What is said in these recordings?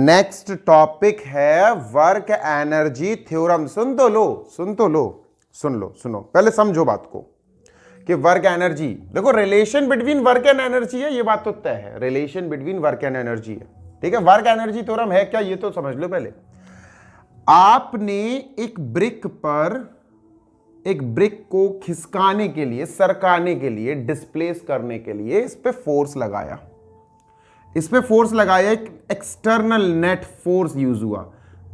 Next topic है work energy theorem. सुन लो, पहले समझो बात को कि वर्क एनर्जी, देखो relation between work and energy है, ये बात तो तय है, relation between work and energy है, ठीक है। वर्क एनर्जी थ्योरम है क्या, ये तो समझ लो पहले। आपने एक ब्रिक को खिसकाने के लिए, सरकाने के लिए, डिस्प्लेस करने के लिए इस पे फोर्स लगाया, एक एक्सटर्नल नेट फोर्स यूज हुआ।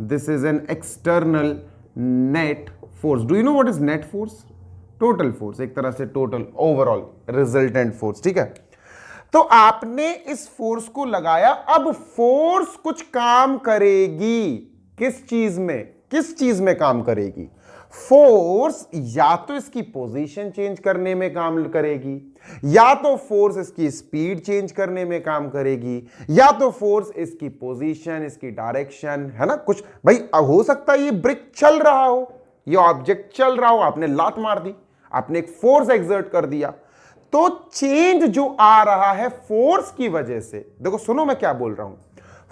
This is an external net force. Do you know what is net force? Total force, एक तरह से टोटल ओवरऑल रिजल्टेंट फोर्स, ठीक है। तो आपने इस फोर्स को लगाया, अब फोर्स कुछ काम करेगी। किस चीज में काम करेगी? फोर्स या तो इसकी पोजीशन चेंज करने में काम करेगी, या तो फोर्स इसकी स्पीड चेंज करने में काम करेगी, या तो फोर्स इसकी पोजीशन, इसकी डायरेक्शन, है ना। कुछ भाई हो सकता है ये ब्रिक चल रहा हो, ये ऑब्जेक्ट चल रहा हो, आपने लात मार दी, आपने एक फोर्स एक्सर्ट कर दिया, तो चेंज जो आ रहा है फोर्स की वजह से, देखो सुनो मैं क्या बोल रहा हूं,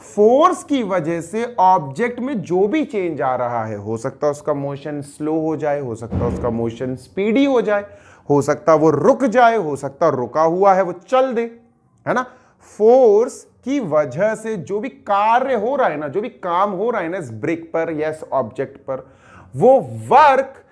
फोर्स की वजह से ऑब्जेक्ट में जो भी चेंज आ रहा है, हो सकता है उसका मोशन स्लो हो जाए, हो सकता है उसका मोशन स्पीडी हो जाए, हो सकता है वो रुक जाए, हो सकता है रुका हुआ है वो चल दे, है ना। फोर्स की वजह से जो भी कार्य हो रहा है ना, जो भी काम हो रहा है ना इस ब्रिक पर या इस ऑब्जेक्ट पर, वो वर्क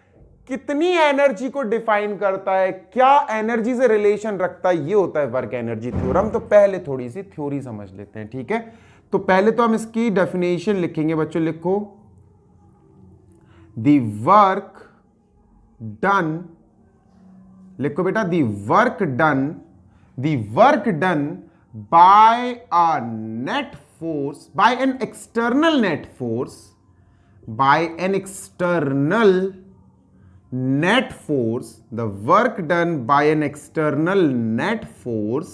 कितनी एनर्जी को डिफाइन करता है, क्या एनर्जी से रिलेशन रखता है, ये होता है वर्क एनर्जी थ्योरम। तो पहले थोड़ी सी थ्योरी समझ लेते हैं, ठीक है। तो पहले तो हम इसकी डेफिनेशन लिखेंगे, बच्चों लिखो, द वर्क डन, लिखो बेटा, the work done by a net force, by an external net force, by an external net force, the work done by an external net force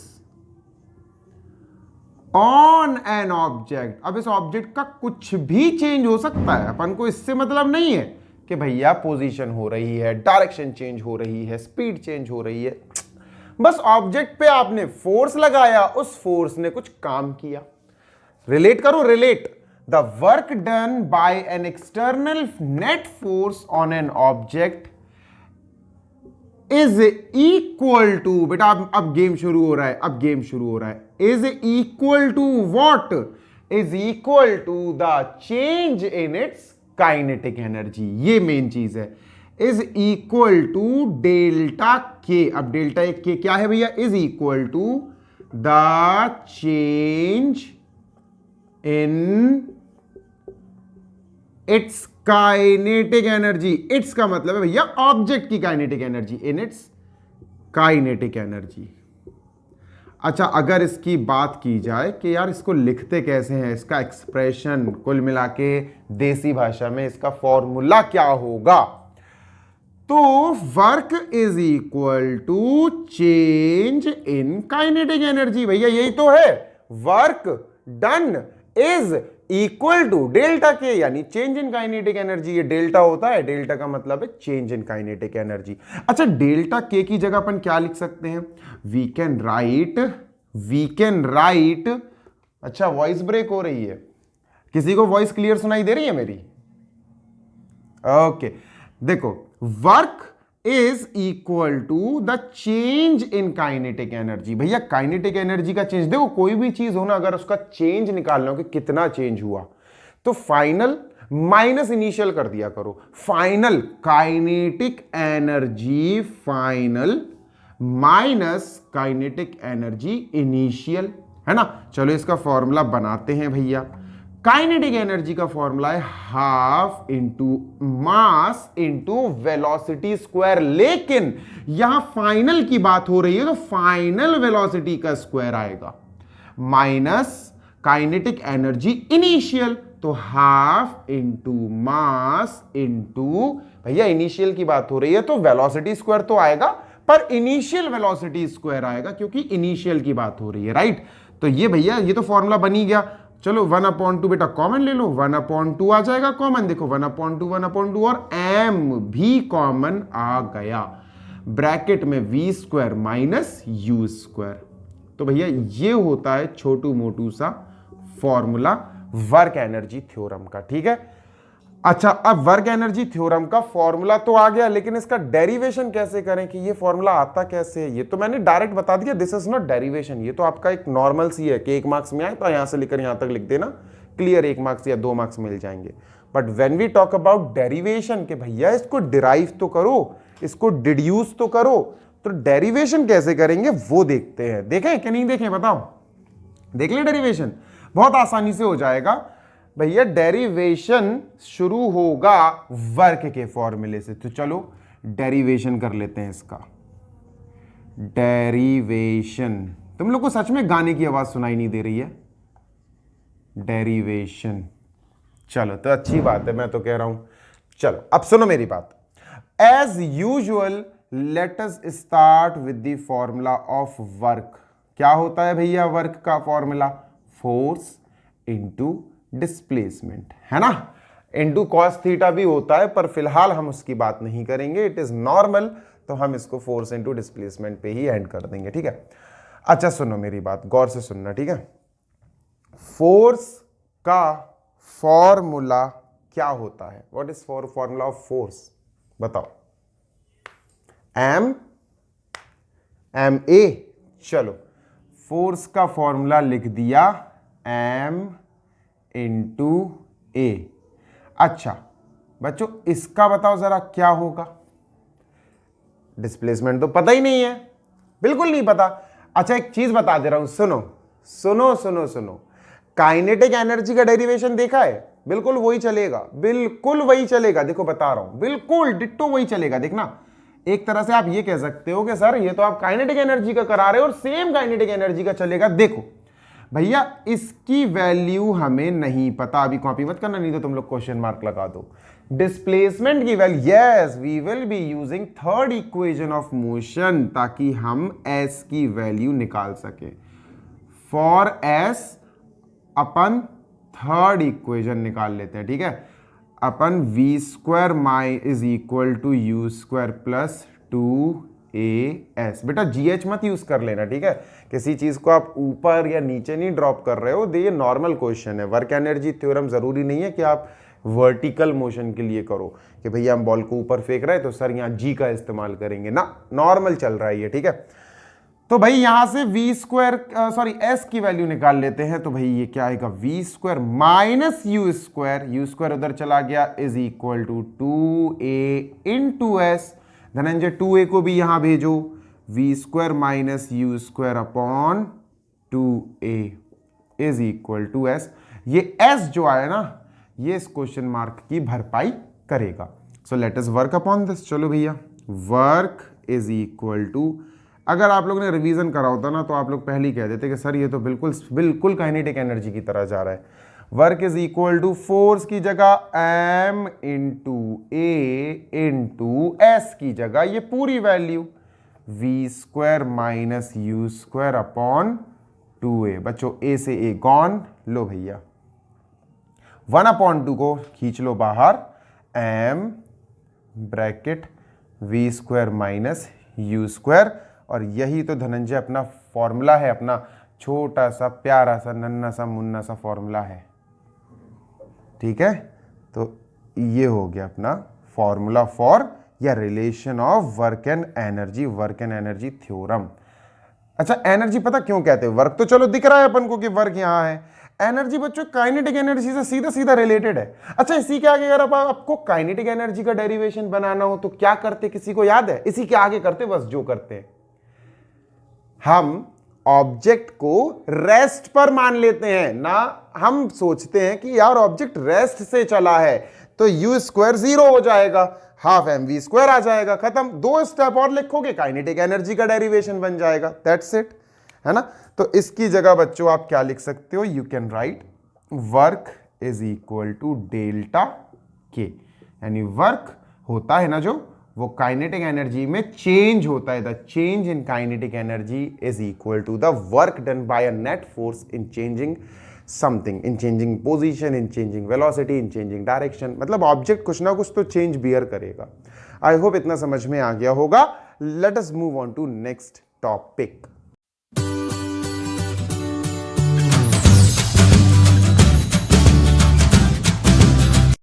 on an object। अब इस object का कुछ भी change हो सकता है, अपन को इससे मतलब नहीं है कि भैया पोजीशन हो रही है, डायरेक्शन चेंज हो रही है, स्पीड चेंज हो रही है, बस ऑब्जेक्ट पे आपने फोर्स लगाया, उस फोर्स ने कुछ काम किया। रिलेट करो, the work done by an external net force on an object is equal to, बेटा अब गेम शुरू हो रहा है, is equal to what? Is equal to the change in its kinetic energy। ये मेन चीज है, is equal to delta k। अब डेल्टा k क्या है भैया? is equal to the change in it's kinetic energy. It's का मतलब है भैया ऑब्जेक्ट की kinetic energy, in its kinetic energy. अच्छा, अगर इसकी बात की जाए कि यार इसको लिखते कैसे हैं, इसका एक्सप्रेशन कुल मिला के देसी भाषा में इसका फॉर्मूला क्या होगा, तो work is equal to change in kinetic energy. भैया यही तो है, work done is equal to delta K, यानी चेंज इन काइनेटिक एनर्जी। ये डेल्टा होता है, डेल्टा का मतलब है चेंज इन काइनेटिक एनर्जी। अच्छा, डेल्टा के की जगह अपन क्या लिख सकते हैं? वी कैन राइट, अच्छा वॉइस ब्रेक हो रही है, किसी को वॉइस क्लियर सुनाई दे रही है मेरी? ओके, देखो, work is equal to the change in kinetic energy. भैया काइनेटिक एनर्जी का चेंज, देखो कोई भी चीज हो ना, अगर उसका चेंज निकालना हो कि कितना चेंज हुआ, तो फाइनल माइनस इनिशियल कर दिया करो। Final kinetic energy final minus kinetic energy initial, है ना। चलो इसका फॉर्मूला बनाते हैं भैया। काइनेटिक एनर्जी का फॉर्मूला है half into mass into velocity square, लेकिन यहां फाइनल की बात हो रही है तो फाइनल वेलोसिटी का स्क्वायर आएगा, माइनस काइनेटिक एनर्जी इनिशियल, तो हाफ इंटू मास इंटू, भैया इनिशियल की बात हो रही है तो वेलोसिटी स्क्वायर तो आएगा, पर इनिशियल वेलोसिटी स्क्वायर आएगा क्योंकि इनिशियल की बात हो रही है, राइट। तो ये भैया ये तो फॉर्मूला बनी गया। चलो 1/2 बेटा कॉमन ले लो, 1/2 आ जाएगा कॉमन, देखो 1/2 और m भी कॉमन आ गया, ब्रैकेट में v square minus u square. तो भैया ये होता है छोटू मोटू सा फॉर्मूला वर्क एनर्जी थ्योरम का। ठीक है, अच्छा अब वर्क एनर्जी थ्योरम का फॉर्मूला तो आ गया, लेकिन इसका डेरिवेशन कैसे करें कि ये फॉर्मूला आता कैसे है, ये तो मैंने डायरेक्ट बता दिया। दिस इज नॉट डेरिवेशन, ये तो आपका एक नॉर्मल सी है कि 1 मार्क्स में आए तो यहां से लेकर यहां तक लिख देना, क्लियर 1 मार्क्स या 2 मार्क्स मिल जाएंगे। But when we talk about derivation के भैया इसको डिराइव तो करो, इसको डिड्यूस तो करो, तो डेरिवेशन कैसे करेंगे वो देखते हैं। देखें कि नहीं देखें, बताओ, देख लें डेरिवेशन, बहुत आसानी से हो जाएगा भैया। डेरिवेशन शुरू होगा वर्क के फॉर्मूले से, तो चलो डेरिवेशन कर लेते हैं इसका। डेरिवेशन, तुम लोग को सच में गाने की आवाज सुनाई नहीं दे रही है? डेरिवेशन, चलो तो अच्छी बात है, मैं तो कह रहा हूं। चलो अब सुनो मेरी बात। As usual let us start with the formula of work. क्या होता है भैया वर्क का फॉर्मूला? फोर्स इनटू डिस्प्लेसमेंट, है ना। इनटू कॉस थीटा भी होता है, पर फिलहाल हम उसकी बात नहीं करेंगे, इट इज नॉर्मल, तो हम इसको फोर्स इनटू डिस्प्लेसमेंट पे ही एंड कर देंगे। ठीक है, अच्छा सुनो मेरी बात, गौर से सुनना। ठीक है, फोर्स का फॉर्मूला क्या होता है? What is formula of force? बताओ। एम ए, चलो फोर्स का फॉर्मूला लिख दिया एम इंटू ए। अच्छा बच्चों इसका बताओ जरा क्या होगा? डिस्प्लेसमेंट तो पता ही नहीं है, बिल्कुल नहीं पता। अच्छा एक चीज बता दे रहा हूं, सुनो सुनो सुनो सुनो, काइनेटिक एनर्जी का डेरिवेशन देखा है? बिल्कुल वही चलेगा, बिल्कुल वही चलेगा। देखो बता रहा हूं, बिल्कुल डिट्टो वही चलेगा। देखना, एक तरह से आप ये कह सकते हो कि सर ये तो आप काइनेटिक एनर्जी का करा रहे हो और सेम काइनेटिक एनर्जी का चलेगा। देखो भैया इसकी वैल्यू हमें नहीं पता, अभी कॉपी मत करना नहीं तो तुम लोग क्वेश्चन मार्क लगा दो। डिस्प्लेसमेंट की value, yes we will be using third equation of motion, ताकि हम एस की वैल्यू निकाल सके। फॉर एस अपन थर्ड इक्वेशन निकाल लेते हैं। ठीक है, अपन V square my is equal to U square plus 2as। बेटा जीएच मत यूज कर लेना, ठीक है। किसी चीज को आप ऊपर या नीचे नहीं ड्रॉप कर रहे हो, ये नॉर्मल क्वेश्चन है। वर्क एनर्जी थ्योरम जरूरी नहीं है कि आप वर्टिकल मोशन के लिए करो कि भैया हम बॉल को ऊपर फेंक रहे हैं तो सर यहाँ जी का इस्तेमाल करेंगे ना, नॉर्मल चल रहा है ये, ठीक है। तो भाई यहां से वी स्क्वायर सॉरी एस की वैल्यू निकाल लेते हैं। तो भाई ये क्या आएगा? V square minus U square उधर चला गया, is equal to 2a into S. Dhananjay 2a को भी यहां भेजो, V square minus U square upon 2a is equal to S. ये एस जो आया ना, ये इस क्वेश्चन मार्क की भरपाई करेगा। So let us work upon this. चलो भैया, वर्क इज इक्वल टू, अगर आप लोगों ने रिवीजन करा होता ना तो आप लोग पहले ही कह देते कि सर ये तो बिल्कुल काइनेटिक एनर्जी की तरह जा रहा है। Work is equal to force की जगह M into A into S की जगह ये पूरी value V square minus U square upon 2a। बच्चों ए से ए गॉन, लो भैया 1/2 को खींच लो बाहर, M bracket V square minus U square. और यही तो धनंजय अपना फॉर्मूला है, अपना छोटा सा प्यारा सा नन्ना सा मुन्ना सा फॉर्मूला है, ठीक है। तो ये हो गया अपना फॉर्मूला फॉर या relation of work and energy theorem. अच्छा एनर्जी पता क्यों कहते हैं? वर्क तो चलो दिख रहा है अपन को कि वर्क यहां है, एनर्जी बच्चों काइनेटिक एनर्जी से सीधा सीधा रिलेटेड है। अच्छा इसी के आगे अगर आपको काइनेटिक एनर्जी का डेरिवेशन बनाना हो तो क्या करते, किसी को याद है? इसी के आगे करते, बस जो करते हैं हम ऑब्जेक्ट को रेस्ट पर मान लेते हैं ना। हम सोचते हैं कि यार ऑब्जेक्ट रेस्ट से चला है तो यू स्क्वायर 0 हो जाएगा, हाफ एम वी स्क्वायर आ जाएगा, खत्म। 2 स्टेप और लिखोगे, काइनेटिक एनर्जी का डेरिवेशन बन जाएगा, दैट्स इट, है ना। तो इसकी जगह बच्चों आप क्या लिख सकते हो? You can write work is equal to delta K, यानी वर्क होता है ना जो, वो काइनेटिक एनर्जी में चेंज होता है। The change in kinetic energy is equal to the work done by a net force in changing something, in changing position, in changing velocity, in changing direction. मतलब object कुछ ना कुछ तो change beer करेगा। I hope इतना समझ में आ गया होगा। Let us move on to next topic.